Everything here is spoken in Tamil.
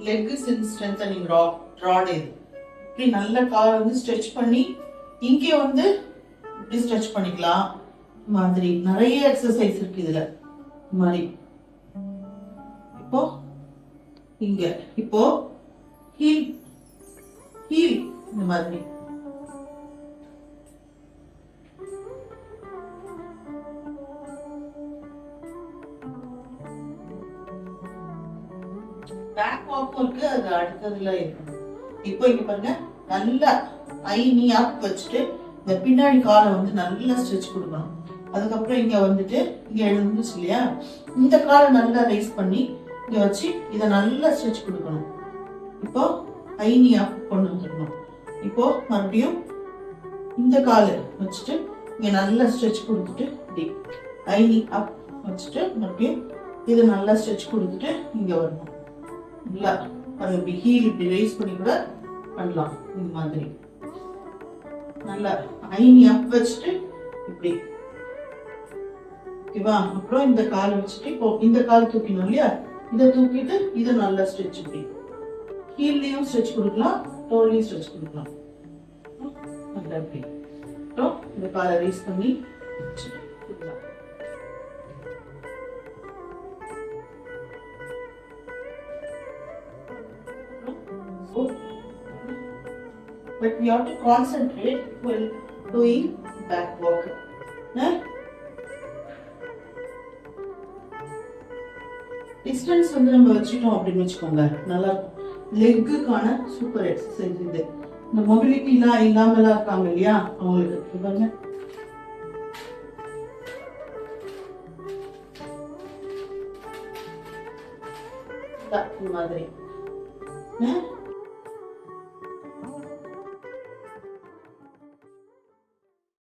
லெக் ஸ்ட்ரென்தனிங் ராட் இது. இப்படி நல்ல காலை வந்து ஸ்ட்ரெச் பண்ணி இங்கே வந்து இப்படி ஸ்ட்ரெச் பண்ணிக்கலாம். மாதிரி நிறைய எக்ஸசைஸ் இருக்கு இதுல. மாதிரி இப்போ இங்க இப்போ ஹீல் ஹீல் இந்த மாதிரி பேக் வாக்கும் இருக்கு. அது அடுத்ததுல இருக்கு. இப்போ இங்க பாருங்க, நல்லா நீ அப் வச்சுட்டு இந்த பின்னாடி காலை வந்து நல்லா ஸ்ட்ரெச் கொடுக்கணும். அதுக்கப்புறம் இங்க வந்துட்டு இங்க எழுந்துச்சு இல்லையா, இந்த காலை நல்லா ரைஸ் பண்ணி இங்க வச்சு இதை நல்லா ஸ்ட்ரெச் கொடுக்கணும். இப்போ நீ அப் கொண்டு வந்துடணும். இப்போ மறுபடியும் இந்த காலை வச்சுட்டு இங்க நல்லா ஸ்ட்ரெச் கொடுத்துட்டு இப்படி நீ அப் வச்சுட்டு மறுபடியும் இதை நல்லா ஸ்ட்ரெச் கொடுத்துட்டு இங்க வரணும். நல்லா இப்படி ஹீல் இப்படி ரைஸ் பண்ணி கூட பண்ணலாம். இந்த மாதிரி நல்லா நீ அப் வச்சுட்டு இப்படி ஓகேவா. அப்புறம் இந்த காலை வச்சுட்டு இப்போ இந்த கால் தூக்கணும் இல்லையா, இதை தூக்கிட்டு இதை நல்லா ஸ்ட்ரெச் இப்படி ஹீல்லையும் ஸ்ட்ரெச் கொடுக்கலாம், டோலையும் ஸ்ட்ரெச் கொடுக்கலாம். நல்லா இப்படி அப்புறம் இந்த காலை ரைஸ் பண்ணி கொடுக்கலாம். But we have to concentrate while doing back walk. Distance வந்து நம்ம வச்சுட்டோம் அப்படின்னு வச்சுக்கோங்க, நல்லா லெக்குக்கான சூப்பர் எக்ஸசைஸ் இது. இந்த மொபிலிட்டி இல்லாம இருக்காங்க இல்லையா, அவங்களுக்கு பாருங்க. இந்த மாதிரி